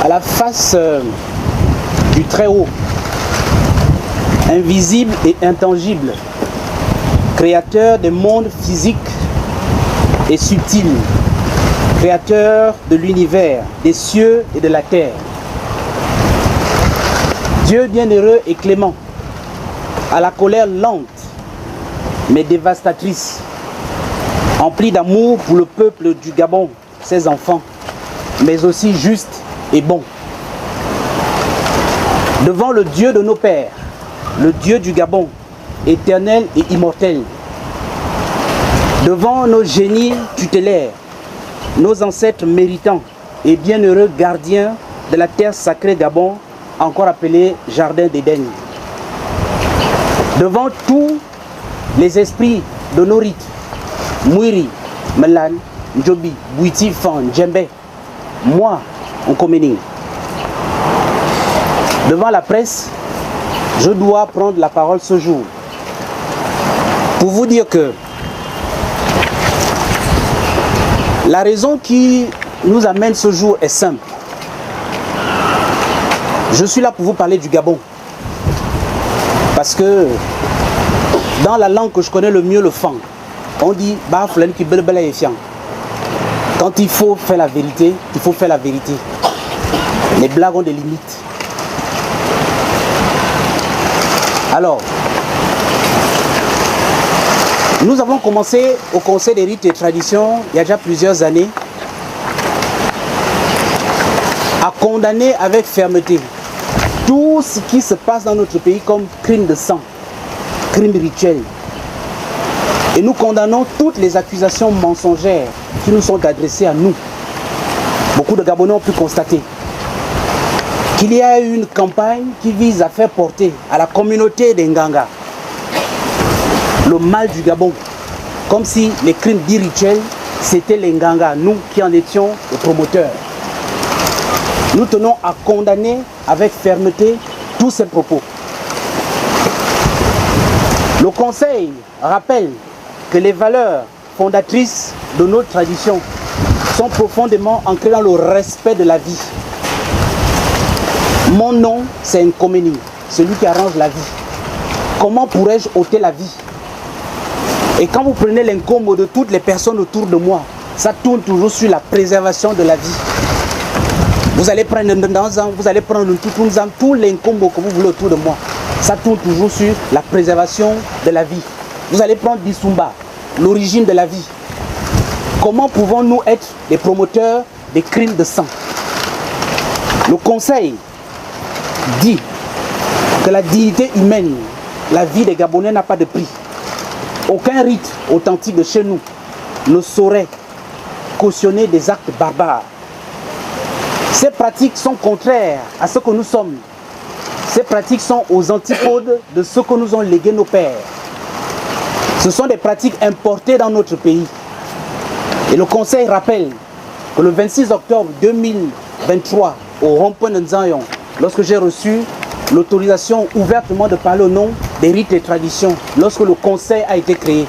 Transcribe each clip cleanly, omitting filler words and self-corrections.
à la face du Très-Haut, invisible et intangible, créateur des mondes physiques et subtils, créateur de l'univers, des cieux et de la terre. Dieu bienheureux et clément, à la colère lente mais dévastatrice, empli d'amour pour le peuple du Gabon, ses enfants, mais aussi juste et bon. Devant le Dieu de nos pères, le Dieu du Gabon, éternel et immortel, devant nos génies tutélaires, nos ancêtres méritants et bienheureux gardiens de la terre sacrée Gabon, encore appelée Jardin d'Éden, devant tous les esprits de nos rites, Mouiri, Melan, Njobi, Bouiti, Fan, Djembe, moi, Nkomening. Devant la presse, je dois prendre la parole ce jour pour vous dire que la raison qui nous amène ce jour est simple. Je suis là pour vous parler du Gabon. Parce que dans la langue que je connais le mieux, le Fang, on dit bah, quand il faut faire la vérité, il faut faire la vérité. Les blagues ont des limites. Alors, nous avons commencé au Conseil des rites et traditions il y a déjà plusieurs années à condamner avec fermeté tout ce qui se passe dans notre pays comme crime de sang, crime rituel. Et nous condamnons toutes les accusations mensongères qui nous sont adressées à nous. Beaucoup de Gabonais ont pu constater qu'il y a eu une campagne qui vise à faire porter à la communauté des Nganga le mal du Gabon, comme si les crimes dits rituels, c'était les Nganga, nous qui en étions les promoteurs. Nous tenons à condamner avec fermeté tous ces propos. Le Conseil rappelle que les valeurs fondatrices de notre tradition sont profondément ancrées dans le respect de la vie. Mon nom, c'est Nkomening, celui qui arrange la vie. Comment pourrais-je ôter la vie? Et quand vous prenez l'incombe de toutes les personnes autour de moi, ça tourne toujours sur la préservation de la vie. Vous allez prendre un vous allez prendre tous les incombes que vous voulez autour de moi. Ça tourne toujours sur la préservation de la vie. Vous allez prendre Bissoumba, l'origine de la vie. Comment pouvons-nous être des promoteurs des crimes de sang? Le Conseil dit que la dignité humaine, la vie des Gabonais n'a pas de prix. Aucun rite authentique de chez nous ne saurait cautionner des actes barbares. Ces pratiques sont contraires à ce que nous sommes. Ces pratiques sont aux antipodes de ce que nous ont légué nos pères. Ce sont des pratiques importées dans notre pays. Et le Conseil rappelle que le 26 octobre 2023, au rond-point de Nzayon, lorsque j'ai reçu l'autorisation ouvertement de parler au nom des rites et traditions, lorsque le Conseil a été créé,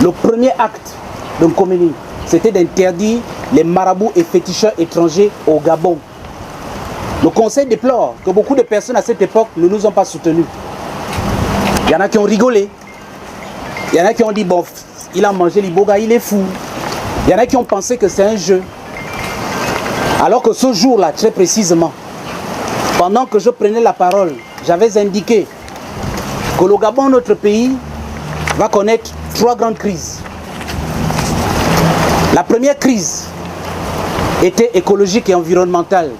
le premier acte de Nkomening, c'était d'interdire les marabouts et féticheurs étrangers au Gabon. Le Conseil déplore que beaucoup de personnes à cette époque ne nous ont pas soutenus. Il y en a qui ont rigolé. Il y en a qui ont dit, bon, il a mangé l'iboga, il est fou. Il y en a qui ont pensé que c'est un jeu. Alors que ce jour-là, très précisément, pendant que je prenais la parole, j'avais indiqué que le Gabon, notre pays, va connaître 3 grandes crises. La première crise était écologique et environnementale.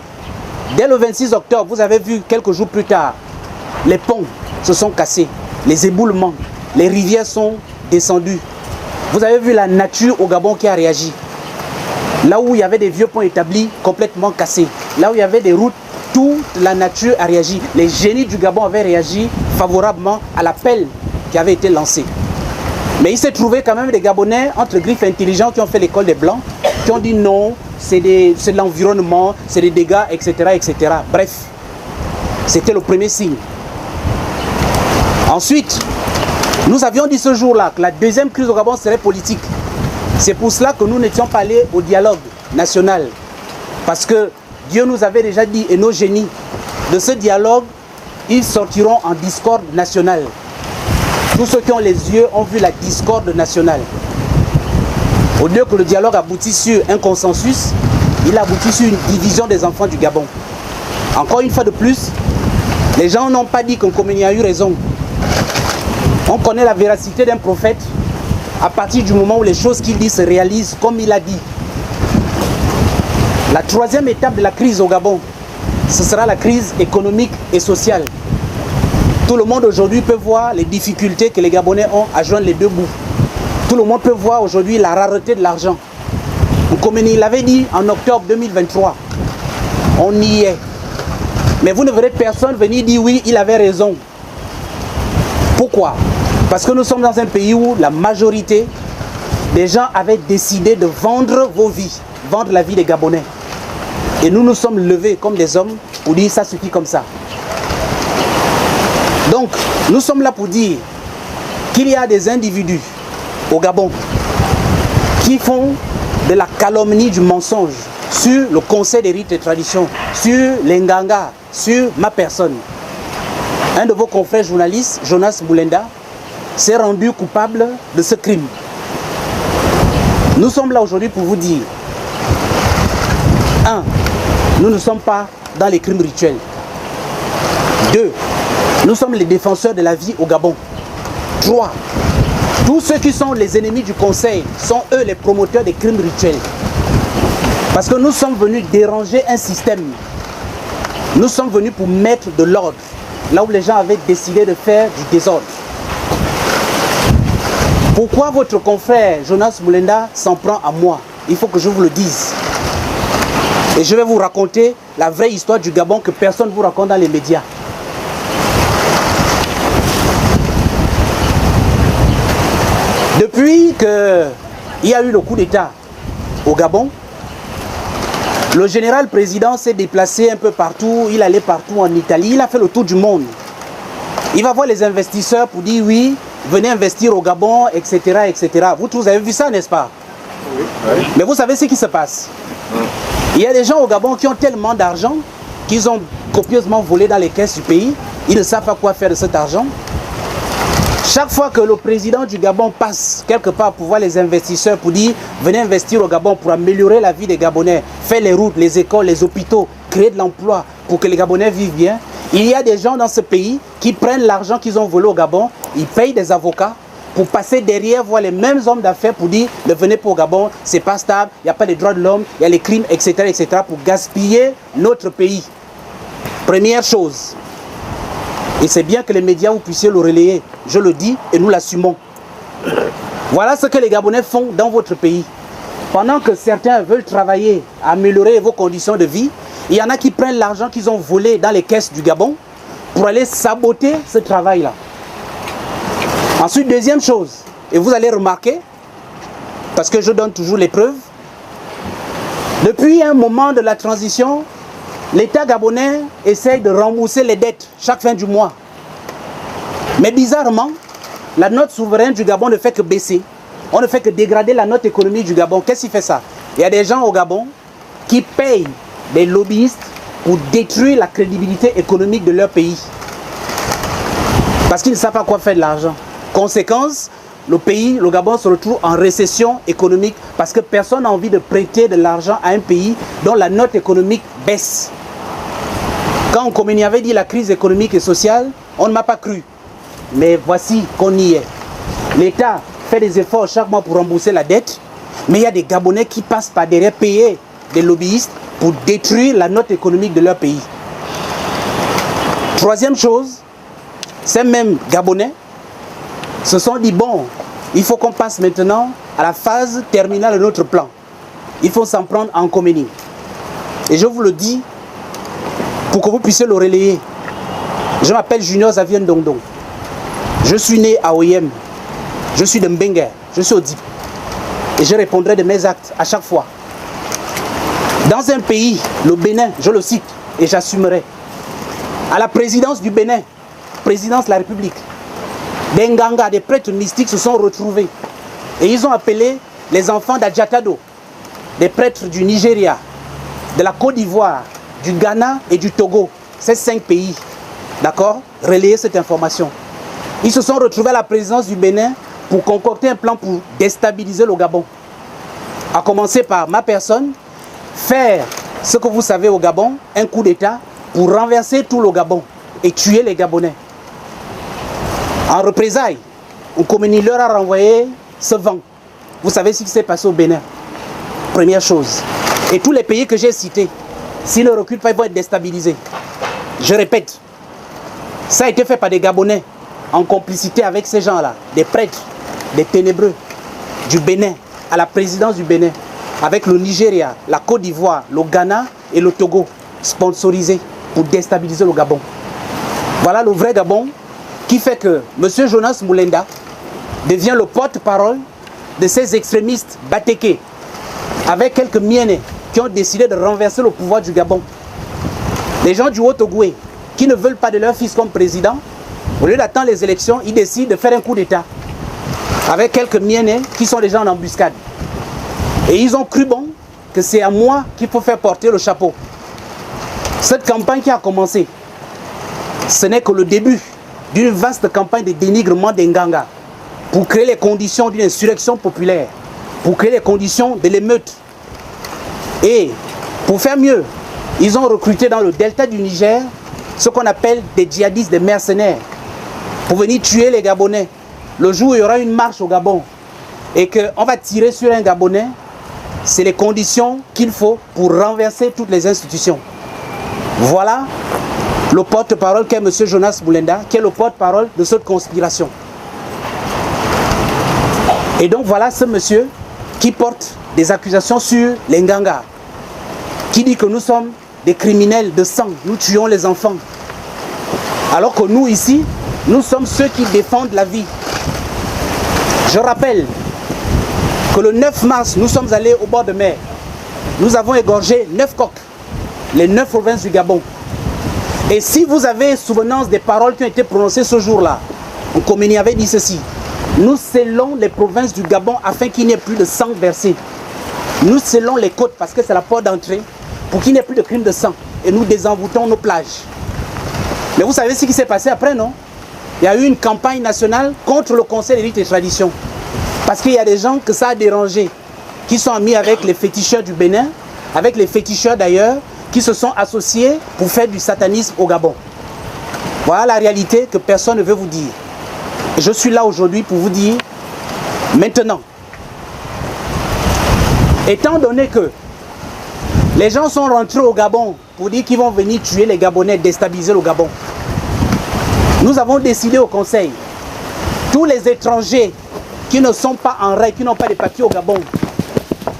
Dès le 26 octobre, vous avez vu quelques jours plus tard, les ponts se sont cassés, les éboulements, les rivières sont descendues. Vous avez vu la nature au Gabon qui a réagi. Là où il y avait des vieux ponts établis, complètement cassés. Là où il y avait des routes, toute la nature a réagi. Les génies du Gabon avaient réagi favorablement à l'appel qui avait été lancé. Mais il s'est trouvé quand même des Gabonais entre griffes intelligents qui ont fait l'école des Blancs, qui ont dit non, c'est de l'environnement, c'est des dégâts, etc., etc. Bref, c'était le premier signe. Ensuite, nous avions dit ce jour-là que la deuxième crise au Gabon serait politique. C'est pour cela que nous n'étions pas allés au dialogue national. Parce que Dieu nous avait déjà dit, et nos génies, de ce dialogue, ils sortiront en discorde nationale. Tous ceux qui ont les yeux ont vu la discorde nationale. Au lieu que le dialogue aboutisse sur un consensus, il aboutit sur une division des enfants du Gabon. Encore une fois de plus, les gens n'ont pas dit que Nkomeni a eu raison. On connaît la véracité d'un prophète à partir du moment où les choses qu'il dit se réalisent comme il a dit. La troisième étape de la crise au Gabon, ce sera la crise économique et sociale. Tout le monde aujourd'hui peut voir les difficultés que les Gabonais ont à joindre les deux bouts. Tout le monde peut voir aujourd'hui la rareté de l'argent. Nkomeni l'avait dit en octobre 2023. On y est. Mais vous ne verrez personne venir dire oui, il avait raison. Pourquoi? Parce que nous sommes dans un pays où la majorité des gens avaient décidé de vendre vos vies, vendre la vie des Gabonais. Et nous nous sommes levés comme des hommes pour dire ça suffit comme ça. Donc, nous sommes là pour dire qu'il y a des individus au Gabon qui font de la calomnie, du mensonge sur le Conseil des rites et traditions, sur les Nganga, sur ma personne. Un de vos confrères journalistes, Jonas Moulenda, s'est rendu coupable de ce crime. Nous sommes là aujourd'hui pour vous dire 1. Nous ne sommes pas dans les crimes rituels. 2. Nous sommes les défenseurs de la vie au Gabon. 3. Tous ceux qui sont les ennemis du Conseil sont eux les promoteurs des crimes rituels. Parce que nous sommes venus déranger un système. Nous sommes venus pour mettre de l'ordre là où les gens avaient décidé de faire du désordre. Pourquoi votre confrère Jonas Moulenda s'en prend à moi? Il faut que je vous le dise. Et je vais vous raconter la vraie histoire du Gabon que personne ne vous raconte dans les médias. Depuis qu'il y a eu le coup d'État au Gabon, le général président s'est déplacé un peu partout, il allait partout en Italie, il a fait le tour du monde. Il va voir les investisseurs pour dire oui, venez investir au Gabon, etc. etc. Vous avez vu ça, n'est-ce pas? Oui. Mais vous savez ce qui se passe? Il y a des gens au Gabon qui ont tellement d'argent qu'ils ont copieusement volé dans les caisses du pays. Ils ne savent pas quoi faire de cet argent. Chaque fois que le président du Gabon passe quelque part pour voir les investisseurs pour dire venez investir au Gabon pour améliorer la vie des Gabonais, faire les routes, les écoles, les hôpitaux, créer de l'emploi pour que les Gabonais vivent bien, il y a des gens dans ce pays qui prennent l'argent qu'ils ont volé au Gabon, ils payent des avocats pour passer derrière voir les mêmes hommes d'affaires pour dire ne venez pas au Gabon, c'est pas stable, il n'y a pas les droits de l'homme, il y a les crimes, etc., etc. pour gaspiller notre pays. Première chose. Et c'est bien que les médias vous puissiez le relayer. Je le dis et nous l'assumons. Voilà ce que les Gabonais font dans votre pays. Pendant que certains veulent travailler à améliorer vos conditions de vie, il y en a qui prennent l'argent qu'ils ont volé dans les caisses du Gabon pour aller saboter ce travail-là. Ensuite, deuxième chose, et vous allez remarquer, parce que je donne toujours les preuves, depuis un moment de la transition, l'État gabonais essaye de rembourser les dettes chaque fin du mois. Mais bizarrement, la note souveraine du Gabon ne fait que baisser. On ne fait que dégrader la note économique du Gabon. Qu'est-ce qui fait ça? Il y a des gens au Gabon qui payent des lobbyistes pour détruire la crédibilité économique de leur pays. Parce qu'ils ne savent pas quoi faire de l'argent. Conséquence, le pays, le Gabon se retrouve en récession économique parce que personne n'a envie de prêter de l'argent à un pays dont la note économique baisse. Quand Nkomeni avait dit la crise économique et sociale, on ne m'a pas cru. Mais voici qu'on y est. L'État fait des efforts chaque mois pour rembourser la dette, mais il y a des Gabonais qui passent par derrière payer des lobbyistes pour détruire la note économique de leur pays. Troisième chose, ces mêmes Gabonais se sont dit bon, il faut qu'on passe maintenant à la phase terminale de notre plan. Il faut s'en prendre en Nkomeni. Et je vous le dis pour que vous puissiez le relayer. Je m'appelle Junior Xavier Ndongdong. Je suis né à Oyem. Je suis de Mbengue. Je suis au Dip. Et je répondrai de mes actes à chaque fois. Dans un pays, le Bénin, je le cite et j'assumerai. À la présidence du Bénin, présidence de la République, des Nganga, des prêtres mystiques se sont retrouvés. Et ils ont appelé les enfants d'Adjatado, des prêtres du Nigeria, de la Côte d'Ivoire, du Ghana et du Togo, ces 5 pays, d'accord, relayer cette information. Ils se sont retrouvés à la présidence du Bénin pour concocter un plan pour déstabiliser le Gabon. À commencer par ma personne, faire ce que vous savez au Gabon, un coup d'État pour renverser tout le Gabon et tuer les Gabonais. En représailles, Nkomeni leur a renvoyé ce vent. Vous savez ce qui s'est passé au Bénin. Première chose. Et tous les pays que j'ai cités, s'ils ne reculent pas, ils vont être déstabilisés. Je répète, ça a été fait par des Gabonais en complicité avec ces gens-là, des prêtres, des ténébreux du Bénin, à la présidence du Bénin, avec le Nigeria, la Côte d'Ivoire, le Ghana et le Togo, sponsorisés pour déstabiliser le Gabon. Voilà le vrai Gabon qui fait que M. Jonas Moulenda devient le porte-parole de ces extrémistes batékés, avec quelques miennes qui ont décidé de renverser le pouvoir du Gabon. Les gens du Haut-Ogoué, qui ne veulent pas de leur fils comme président, au lieu d'attendre les élections, ils décident de faire un coup d'État, avec quelques miennes qui sont déjà en embuscade. Et ils ont cru bon que c'est à moi qu'il faut faire porter le chapeau. Cette campagne qui a commencé, ce n'est que le début d'une vaste campagne de dénigrement des Nganga pour créer les conditions d'une insurrection populaire, pour créer les conditions de l'émeute. Et pour faire mieux, ils ont recruté dans le delta du Niger ce qu'on appelle des djihadistes, des mercenaires, pour venir tuer les Gabonais. Le jour où il y aura une marche au Gabon et qu'on va tirer sur un Gabonais, c'est les conditions qu'il faut pour renverser toutes les institutions. Voilà le porte-parole qu'est M. Jonas Moulenda, qui est le porte-parole de cette conspiration. Et donc voilà ce monsieur qui porte des accusations sur les Nganga, qui dit que nous sommes des criminels de sang, nous tuons les enfants. Alors que nous ici, nous sommes ceux qui défendent la vie. Je rappelle que le 9 mars, nous sommes allés au bord de mer. Nous avons égorgé 9 coqs, les 9 provinces du Gabon. Et si vous avez souvenance des paroles qui ont été prononcées ce jour-là, Nkomeni avait dit ceci: nous scellons les provinces du Gabon afin qu'il n'y ait plus de sang versé. Nous scellons les côtes parce que c'est la porte d'entrée pour qu'il n'y ait plus de crimes de sang. Et nous désenvoûtons nos plages. Mais vous savez ce qui s'est passé après, non? Il y a eu une campagne nationale contre le Conseil des rites et traditions. Parce qu'il y a des gens que ça a dérangé, qui sont amis avec les féticheurs du Bénin, avec les féticheurs d'ailleurs, qui se sont associés pour faire du satanisme au Gabon. Voilà la réalité que personne ne veut vous dire. Et je suis là aujourd'hui pour vous dire, maintenant, étant donné que les gens sont rentrés au Gabon pour dire qu'ils vont venir tuer les Gabonais, déstabiliser le Gabon, nous avons décidé au Conseil, tous les étrangers qui ne sont pas en règle, qui n'ont pas de papiers au Gabon,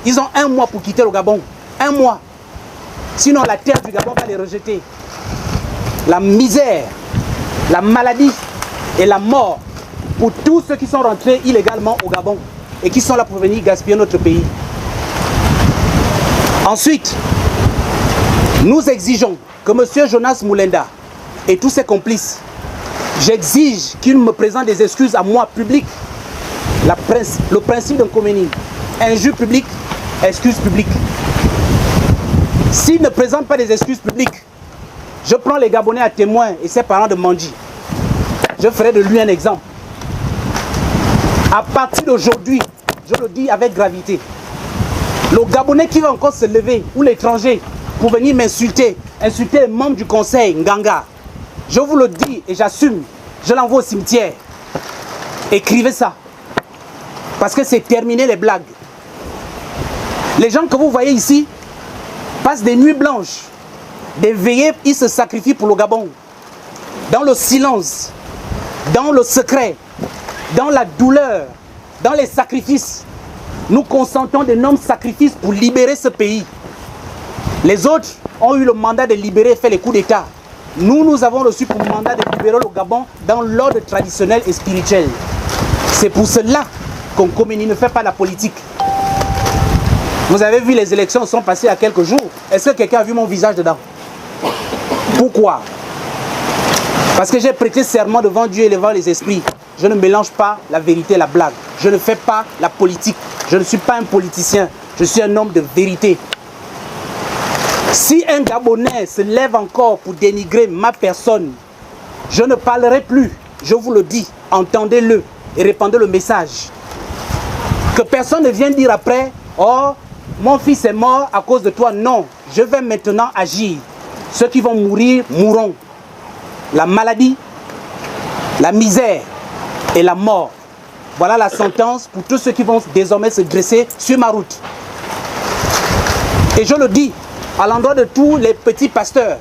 ils ont 1 mois pour quitter le Gabon. 1 mois. Sinon la terre du Gabon va les rejeter. La misère, la maladie et la mort pour tous ceux qui sont rentrés illégalement au Gabon et qui sont là pour venir gaspiller notre pays. Ensuite, nous exigeons que M. Jonas Moulenda et tous ses complices, j'exige qu'ils me présentent des excuses à moi, publiques. Le principe d'un Nkomeni, injure publique, excuse publique. S'il ne présente pas des excuses publiques, je prends les Gabonais à témoin et ses parents de Mandi. Je ferai de lui un exemple. À partir d'aujourd'hui, je le dis avec gravité, le Gabonais qui va encore se lever, ou l'étranger, pour venir m'insulter, insulter les membres du conseil Nganga, je vous le dis et j'assume, je l'envoie au cimetière. Écrivez ça. Parce que c'est terminé les blagues. Les gens que vous voyez ici passent des nuits blanches, des veillées, ils se sacrifient pour le Gabon. Dans le silence, dans le secret, dans la douleur, dans les sacrifices. Nous consentons d'énormes sacrifices pour libérer ce pays. Les autres ont eu le mandat de libérer et faire les coups d'État. Nous avons reçu pour mandat de libérer le Gabon dans l'ordre traditionnel et spirituel. C'est pour cela qu'on Nkomeni ne fait pas la politique. Vous avez vu, les élections sont passées il y a quelques jours. Est-ce que quelqu'un a vu mon visage dedans? Pourquoi? Parce que j'ai prêté serment devant Dieu et devant les esprits. Je ne mélange pas la vérité et la blague. Je ne fais pas la politique. Je ne suis pas un politicien. Je suis un homme de vérité. Si un Gabonais se lève encore pour dénigrer ma personne, je ne parlerai plus, je vous le dis, entendez-le et répandez le message. Que personne ne vienne dire après, oh, mon fils est mort à cause de toi. Non, je vais maintenant agir. Ceux qui vont mourir, mourront. La maladie, la misère et la mort. Voilà la sentence pour tous ceux qui vont désormais se dresser sur ma route. Et je le dis à l'endroit de tous les petits pasteurs,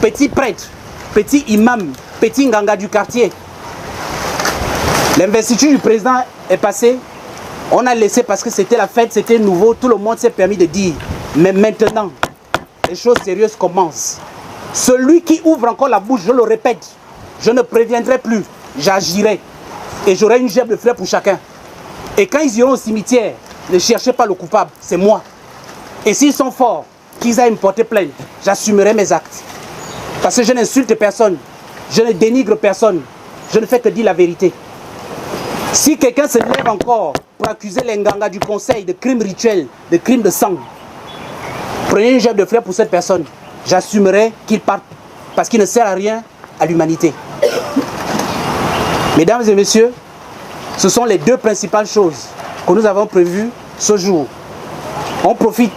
petits prêtres, petits imams, petits nganga du quartier. L'investiture du président est passée. On a laissé parce que c'était la fête, c'était nouveau. Tout le monde s'est permis de dire. Mais maintenant, les choses sérieuses commencent. Celui qui ouvre encore la bouche, je le répète, je ne préviendrai plus, j'agirai. Et j'aurai une gerbe de fleurs pour chacun. Et quand ils iront au cimetière, ne cherchez pas le coupable, c'est moi. Et s'ils sont forts, qu'ils aillent me porter plainte, j'assumerai mes actes. Parce que je n'insulte personne, je ne dénigre personne, je ne fais que dire la vérité. Si quelqu'un se lève encore pour accuser les Nganga du conseil de crimes rituels, de crimes de sang, prenez une gerbe de fleurs pour cette personne, j'assumerai qu'il parte parce qu'il ne sert à rien à l'humanité. Mesdames et messieurs, ce sont les deux principales choses que nous avons prévues ce jour. On profite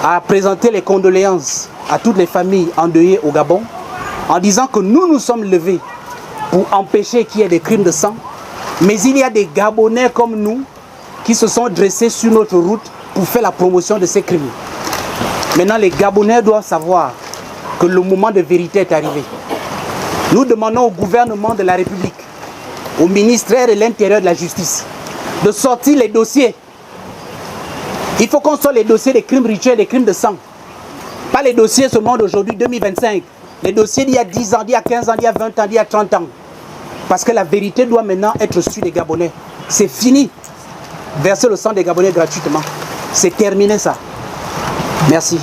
à présenter les condoléances à toutes les familles endeuillées au Gabon en disant que nous nous sommes levés pour empêcher qu'il y ait des crimes de sang, mais il y a des Gabonais comme nous qui se sont dressés sur notre route pour faire la promotion de ces crimes. Maintenant, les Gabonais doivent savoir que le moment de vérité est arrivé. Nous demandons au gouvernement de la République, au ministère de l'Intérieur et de la Justice, de sortir les dossiers. Il faut qu'on sorte les dossiers des crimes rituels, des crimes de sang. Pas les dossiers seulement d'aujourd'hui, 2025. Les dossiers d'il y a 10 ans, d'il y a 15 ans, d'il y a 20 ans, d'il y a 30 ans. Parce que la vérité doit maintenant être sur les Gabonais. C'est fini. Verser le sang des Gabonais gratuitement. C'est terminé ça. Merci.